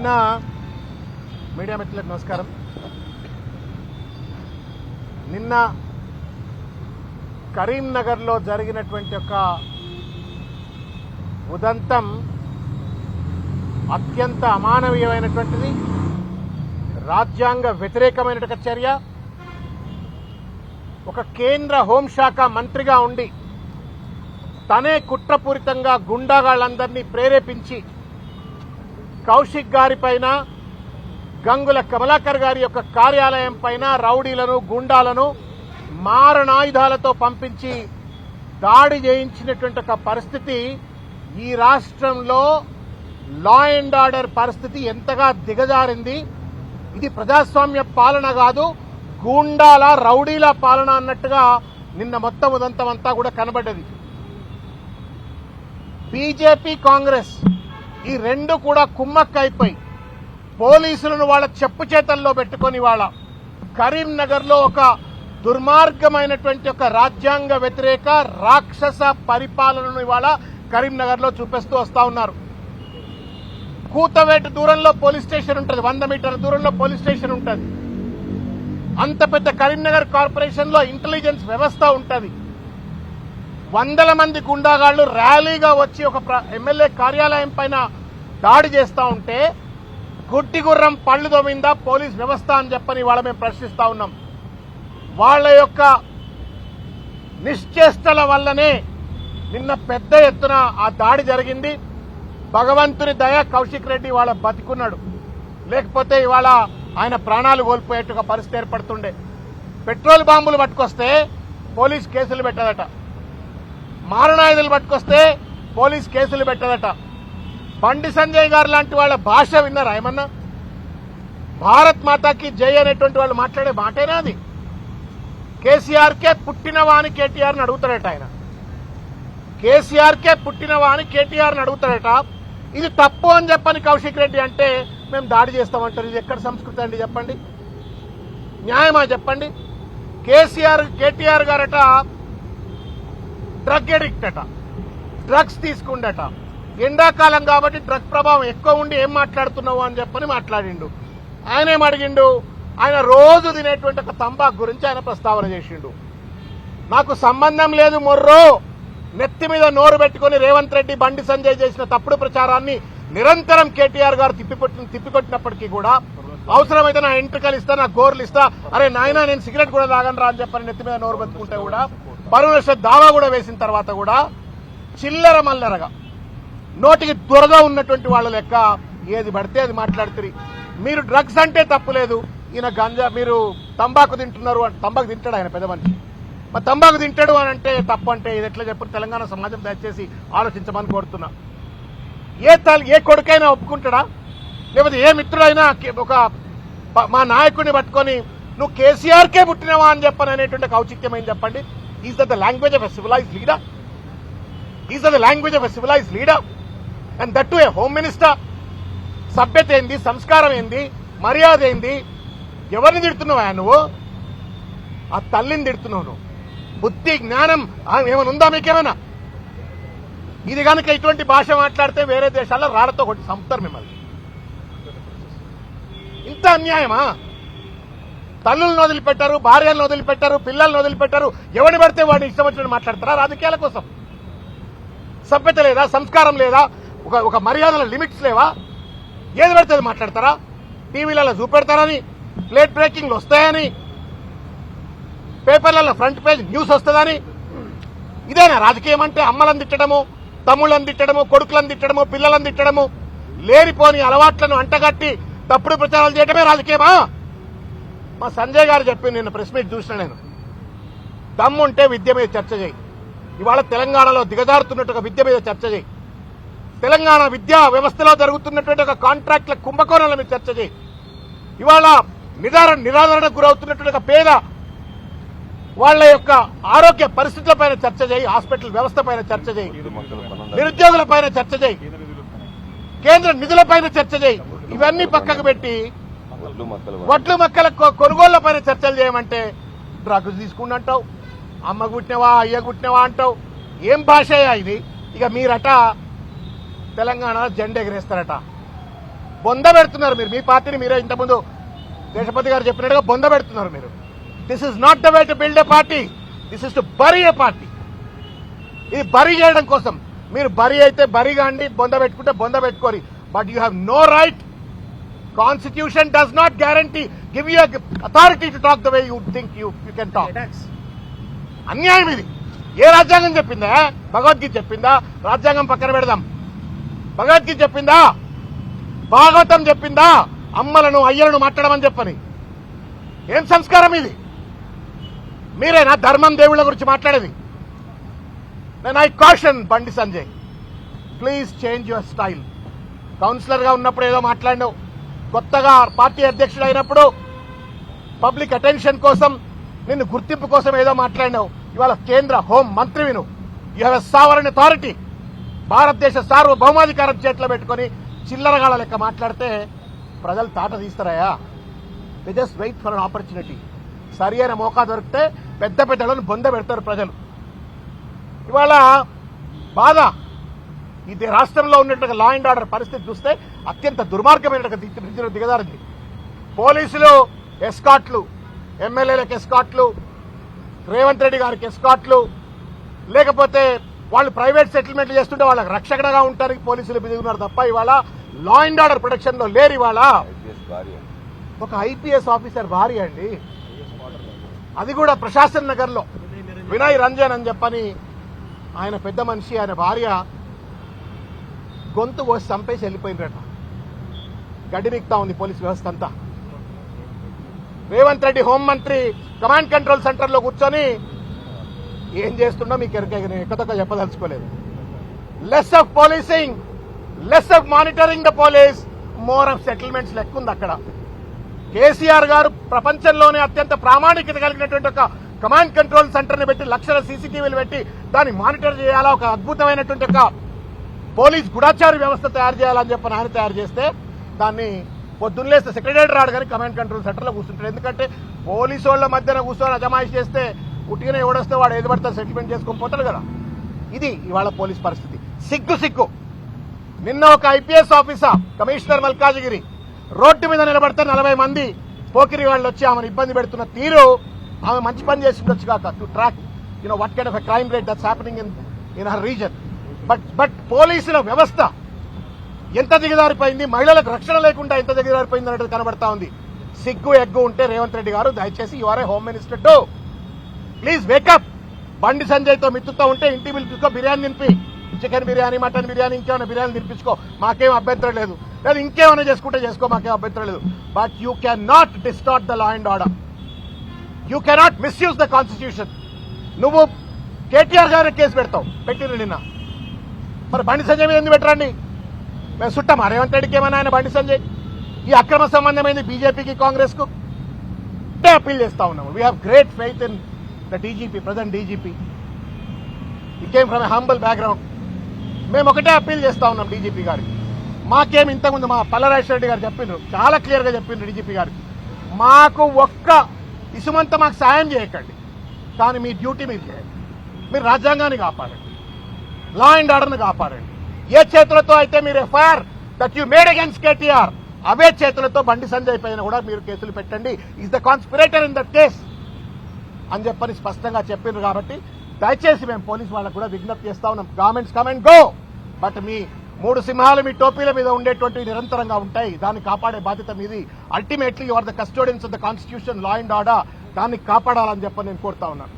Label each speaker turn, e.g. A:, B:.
A: నిన్న మీడియా మిత్రులకు నమస్కారం. నిన్న కరీంనగర్లో జరిగినటువంటి ఒక ఉదంతం అత్యంత అమానవీయమైనటువంటిది, రాజ్యాంగ వ్యతిరేకమైనటువంటి చర్య. ఒక కేంద్ర హోంశాఖ మంత్రిగా ఉండి తనే కుట్రపూరితంగా గుండాగాళ్ళందరినీ ప్రేరేపించి కౌశిక్ గారి పైన, గంగుల కమలాకర్ గారి యొక్క కార్యాలయం పైన రౌడీలను, గుండాలను మారణాయుధాలతో పంపించి దాడి చేయించినటువంటి ఒక పరిస్థితి ఈ రాష్ట్రంలో లా అండ్ ఆర్డర్ పరిస్థితి ఎంతగా దిగజారింది. ఇది ప్రజాస్వామ్య పాలన కాదు, గూండాల రౌడీల పాలన అన్నట్టుగా నిన్న మొత్తం ఉదంతం అంతా కూడా కనబడ్డది. బీజేపీ, కాంగ్రెస్ ఈ రెండు కూడా కుమ్మక్కైపోయి పోలీసులను వాళ్ళ చెప్పు చేతల్లో పెట్టుకుని వాళ్ళ కరీంనగర్లో ఒక దుర్మార్గమైనటువంటి ఒక రాజ్యాంగ వ్యతిరేక రాక్షస పరిపాలనను ఇవాళ కరీంనగర్లో చూపిస్తూ వస్తా ఉన్నారు. కూతవేటు దూరంలో పోలీస్ స్టేషన్ ఉంటుంది, 100 మీటర్ల దూరంలో పోలీస్ స్టేషన్ ఉంటుంది. అంత పెద్ద కరీంనగర్ కార్పొరేషన్ లో ఇంటెలిజెన్స్ వ్యవస్థ ఉంటుంది. వందల మంది గుండాగాళ్లు ర్యాలీగా వచ్చి ఒక ఎమ్మెల్యే కార్యాలయం పైన దాడి చేస్తా ఉంటే గుడ్డి గుర్రం పళ్ళు దొమిందా పోలీస్ వ్యవస్థ అని చెప్పని వాళ్ళ మేము ప్రశ్నిస్తా ఉన్నాం. వాళ్ళ యొక్క నిశ్చేష్టల వల్లనే నిన్న పెద్ద ఎత్తున ఆ దాడి జరిగింది. భగవంతుని దయ, కౌశిక్ రెడ్డి వాళ్ళ బతికున్నాడు, లేకపోతే ఇవాళ ఆయన ప్రాణాలు కోల్పోయేట్టుగా పరిస్థితి ఏర్పడుతుండే. పెట్రోల్ బాంబులు పట్టుకొస్తే పోలీస్ కేసులు పెట్టదట, మారణాయుధాలు పట్టుకొస్తే పోలీస్ కేసులు పెట్టదట. బండి సంజయ్ గారు లాంటి వాళ్ళ భాష విన్నారా ఏమన్నా? భారత్ మాతాకి జై అనేటువంటి వాళ్ళు మాట్లాడే మాటేనా అది? కేసీఆర్కే పుట్టినవా అని కేటీఆర్ని అడుగుతాడట ఆయన. కేసీఆర్కే పుట్టినవా అని కేటీఆర్ని అడుగుతాడట. ఇది తప్పు అని చెప్పని కౌశిక్ రెడ్డి అంటే మేము దాడి చేస్తామంటారు. ఇది ఎక్కడ సంస్కృతి అండి చెప్పండి? న్యాయమా చెప్పండి? కేటీఆర్ గారట డ్రగ్ ఎడిక్ట్ అట, డ్రగ్స్ తీసుకుండట. ఎండాకాలం కాబట్టి డ్రగ్ ప్రభావం ఎక్కువ ఉండి ఏం మాట్లాడుతున్నావు అని చెప్పని మాట్లాడిండు. ఆయన ఏం అడిగిండు? ఆయన రోజు తినేటువంటి ఒక తంబాకు గురించి ఆయన ప్రస్తావన చేసిండు. నాకు సంబంధం లేదు మొర్రో, నెత్తి మీద నోరు పెట్టుకుని రేవంత్ రెడ్డి, బండి సంజయ్ చేసిన తప్పుడు ప్రచారాన్ని నిరంతరం కేటీఆర్ గారు తిప్పికొట్టినప్పటికీ కూడా అవసరమైతే నా ఎంట్రికలు ఇస్తా, నా గోర్లు ఇస్తా, అరే నాయన నేను సిగరెట్ కూడా తాగను రా అని చెప్పని నెత్తి మీద నోరు పెట్టుకుంటే కూడా, పరువు నష్ట దావా కూడా వేసిన తర్వాత కూడా చిల్లర మల్లరగా నోటికి దురద ఉన్నటువంటి వాళ్ళ లెక్క ఏది పడితే అది మాట్లాడుతుంది. మీరు డ్రగ్స్ అంటే తప్పులేదు, ఈయన గంజా, మీరు తంబాకు తింటున్నారు అంటే తంబాకు తింటాడు ఆయన పెద్ద మనిషి, మరి తంబాకు తింటాడు అని అంటే తప్పు అంటే ఇది ఎట్లా చెప్పారు? తెలంగాణ సమాజం దయచేసి ఆలోచించమని కోరుతున్నా. ఏ కొడుకైనా ఒప్పుకుంటాడా? లేకపోతే ఏ మిత్రుడైనా ఒక మా నాయకుడిని పట్టుకొని నువ్వు కేసీఆర్కే పుట్టినవా అని చెప్పని అనేటువంటి ఔచిత్యమైంది చెప్పండి? Is that the language of a civilised leader? Is that the language of a civilised leader? And that to A home minister. సభ్యత ఏంది, సంస్కారం ఏంది, మర్యాద ఏంది? ఎవరిని తిడుతున్నావా నువ్వు? ఆ తల్లిని తిడుతున్నావు నువ్వు. బుద్ధి జ్ఞానం ఏమైనా ఉందా మీకేమైనా? ఇది కనుక ఇటువంటి భాష మాట్లాడితే వేరే దేశాల్లో రాళ్లతో కొట్టి చంపుతారు మిమ్మల్ని. ఇంత అన్యాయమా? తల్లులను వదిలిపెట్టారు, భార్యలను వదిలిపెట్టారు, పిల్లలను వదిలిపెట్టారు, ఎవరిని పడితే వాడిని ఇష్టం వచ్చినట్టు మాట్లాడతారా? రాజకీయాల కోసం సభ్యత లేదా, సంస్కారం లేదా, ఒక మర్యాదల లిమిట్స్ లేవా? ఏది పడితే అది మాట్లాడతారా? టీవీలలో చూపెడతారని, ప్లేట్ బ్రేకింగ్లు వస్తాయని, పేపర్లలో ఫ్రంట్ పేజ్ న్యూస్ వస్తుందని. ఇదేనా రాజకీయం అంటే? అమ్మలను తిట్టడము, తమ్ముళ్ళని తిట్టడము, కొడుకులను తిట్టడము, పిల్లలను తిట్టడము, లేనిపోని అలవాట్లను అంటగట్టి తప్పుడు ప్రచారాలు చేయడమే రాజకీయమా? మా సంజయ్ గారు చెప్పింది నిన్న ప్రెస్ మీట్ చూసిన నేను. దమ్ముంటే విద్య మీద చర్చ చేయి. ఇవాళ తెలంగాణలో దిగజారుతున్నట్టు విద్య మీద చర్చ చేయి. తెలంగాణ విద్యా వ్యవస్థలో జరుగుతున్నటువంటి ఒక కాంట్రాక్ట్ల కుంభకోణాల మీద చర్చ చేయి. ఇవాళ నిరాదరణకు గురవుతున్నటువంటి పేద వాళ్ల యొక్క ఆరోగ్య పరిస్థితుల పైన చర్చ చేయి. హాస్పిటల్ వ్యవస్థ పైన చర్చ చేయి. నిరుద్యోగుల పైన చర్చ చేయి. కేంద్ర నిధుల పైన చర్చ చేయి. ఇవన్నీ పక్కకు పెట్టి వడ్లు మక్కల కొనుగోళ్ల పైన చర్చలు చేయమంటే డ్రగ్స్ తీసుకుంటావు, అమ్మ గుట్టినవా, అయ్య గుట్టినవా అంటావు. ఏం భాషయా ఇది? ఇక మీరట తెలంగాణ జెండా ఎగరేస్తారట. బొంద పెడుతున్నారు మీరు. మీ పార్టీని మీరే ఇంతకుముందు దేశపతి గారు చెప్పినట్టుగా బొంద పెడుతున్నారు మీరు. This is not the way to build a party, this is to bury a party. ఇది బరీ చేయడం కోసం. మీరు బరీ అయితే బరీగా అండి, బొంద పెట్టుకుంటే బొంద పెట్టుకోరి. But you have no right. Constitution does not guarantee, give you authority to talk the way you think you can talk. అన్యాయం ఇది. ఏ రాజ్యాంగం చెప్పిందా? భగవద్గీత చెప్పిందా? రాజ్యాంగం పక్కన పెడదాం. భగవద్గీత చెప్పిందా? భాగవతం చెప్పిందా? అమ్మలను అయ్యలను మాట్లాడమని చెప్పని. ఏం సంస్కారం ఇది? మీరేనా ధర్మం దేవుళ్ళ గురించి మాట్లాడేది? నేను I caution Bandi Sanjay, please change your style. Councillor గా ఉన్నప్పుడు ఏదో మాట్లాడినావు, కొత్తగా పార్టీ అధ్యక్షుడు అయినప్పుడు పబ్లిక్ అటెన్షన్ కోసం, నిన్ను గుర్తింపు కోసం ఏదో మాట్లాడినావు. ఇవాళ కేంద్ర హోం మంత్రివి నువ్వు. You have a sovereign authority. భారతదేశ సార్వభౌమాధికారం చేతిలో పెట్టుకుని చిల్లరగాళ్ళ లెక్క మాట్లాడితే ప్రజలు తాట తీస్తారయా? They just wait for an opportunity. సరి అయిన మోకా దొరికితే పెద్ద పెద్దలను బొంద పెడతారు ప్రజలు. ఇవాళ బాధ, ఇది రాష్ట్రంలో ఉన్నట్టుగా లా అండ్ ఆర్డర్ పరిస్థితి చూస్తే అత్యంత దుర్మార్గమైన దిగదారింది. పోలీసులు ఎస్కాట్లు, ఎమ్మెల్యేలకు ఎస్కాట్లు, రేవంత్ రెడ్డి గారికి ఎస్కాట్లు, లేకపోతే వాళ్ళు ప్రైవేట్ సెటిల్మెంట్లు చేస్తుంటే వాళ్ళకి రక్షకగా ఉండడానికి పోలీసులు దిగున్నారు తప్ప ఇవాళ లా అండ్ ఆర్డర్ ప్రొటెక్షన్ లో లేరు. ఇవాళ ఒక ఐపీఎస్ ఆఫీసర్ భార్య అండి, అది కూడా ప్రశాసన్ నగర్ లో వినయ్ రంజన్ అని చెప్పని ఆయన పెద్ద మనిషి, ఆయన భార్య గొంతు కోసి చంపేసి వెళ్ళిపోయినరట. గడ్డి మిక్తా ఉంది పోలీస్ వ్యవస్థ అంతా. రేవంత్ రెడ్డి హోంమంత్రి కమాండ్ కంట్రోల్ సెంటర్ లో కూర్చొని ఏం చేస్తుండో మీకు ఎక్కదొక్క చెప్పదలుచుకోలేదు. Less of policing, less of monitoring the police, more of settlements లెక్కుంది అక్కడ. కేసీఆర్ గారు ప్రపంచంలోనే అత్యంత ప్రామాణికత కలిగినటువంటి ఒక కమాండ్ కంట్రోల్ సెంటర్ ని పెట్టి లక్షల సీసీటీవీలు పెట్టి దాన్ని మానిటర్ చేయాలా, ఒక అద్భుతమైనటువంటి ఒక పోలీస్ గుడాచారి వ్యవస్థ తయారు చేయాలని చెప్పని ఆయన తయారు చేస్తే దాన్ని పొద్దున్నేస్తే సెక్రటరీ రాడు కానీ కమాండ్ కంట్రోల్ సెంటర్ లో కూర్చుంటాడు. ఎందుకంటే పోలీసు వాళ్ళ మధ్యన కూర్చొని అజమాయిషి చేస్తే ఉట్టిగానే ఎవడొస్తే వాడు ఏది పడితే సెటిల్మెంట్ చేసుకొని పోతాడు కదా. ఇది ఇవాళ పోలీస్ పరిస్థితి. సిగ్గు. నిన్న ఒక IPS officer commissioner Malkajgiri road మీద నిలబడితే 40 మంది పోకిరి వాళ్ళు వచ్చి ఆమెను ఇబ్బంది పెడుతున్న తీరు, ఆమె మంచి పని చేసిండొచ్చు కాక to track what kind of a crime rate that's happening in her reason. But పోలీసుల వ్యవస్థ ఎంత దిగజారిపోయింది, మహిళలకు రక్షణ లేకుండా ఎంత దిగజారిపోయింది అనేది కనబడతా ఉంది. సిగ్గు ఎగ్గు ఉంటే రేవంత్ రెడ్డి గారు దయచేసి you are a home minister too please wake up. Bandi Sanjay తో మిత్తుతో ఉంటే ఇంటి పిలుచుకో, బిర్యానీ తినిపి, చికెన్ బిర్యానీ, మటన్ బిర్యానీ, ఇంకేమైనా బిర్యానీ తినిపించుకో, మాకేం అభ్యంతరం లేదు. లేదా ఇంకేమైనా చేసుకుంటే చేసుకో, మాకేం అభ్యంతరం లేదు. But you can not distort the law and order. You cannot misuse the constitution. నువ్వు కేటీఆర్ గారికి కేసు పెడతావు, పెట్టిరు నిన్న. మరి బండి సంజయ్ మీద ఎందుకు పెట్టరండి? మేము చుట్టామా రేవంత్ రెడ్డికి ఏమన్నా ఆయన బండి సంజయ్? ఈ అక్రమ సంబంధమైంది బీజేపీకి కాంగ్రెస్ కు అప్పీల్ చేస్తా ఉన్నాము. We have great faith in the DGP, present DGP. He came from a humble background. మేము ఒకటే అప్పీల్ చేస్తా ఉన్నాం డీజీపీ గారికి. మాకేం ఇంతకుముందు మా పల్లరాజేశ్వర రెడ్డి గారు చెప్పిండ్రు, చాలా క్లియర్ గా చెప్పిండ్రు డీజీపీ గారికి, మాకు ఒక్క ఇసుమంతా మాకు సాయం చేయకండి, కానీ మీ డ్యూటీ మీరు చేయండి. మీరు రాజ్యాంగాన్ని కాపాడండి, లా అండ్ ఆర్డర్ ని కాపాడండి. ఏ చేతులతో అయితే మీరు FIR that you made against KTR, అవే చేతులతో బండి సంజయ్ పైన కూడా మీరు కేసులు పెట్టండి. Is the conspirator in that case అని చెప్పని స్పష్టంగా చెప్పిండ్రు. కాబట్టి దయచేసి మేము పోలీసు వాళ్ళకు కూడా విజ్ఞప్తి చేస్తా ఉన్నాం, governments come and go, but మీ 3 సింహాలు మీ టోపీల మీద ఉండేటువంటివి నిరంతరంగా ఉంటాయి. దాన్ని కాపాడే బాధ్యత మీది. Ultimately you are the custodians of the constitution, law and order. దాన్ని కాపాడాలని చెప్పని నేను కోరుతా ఉన్నాను.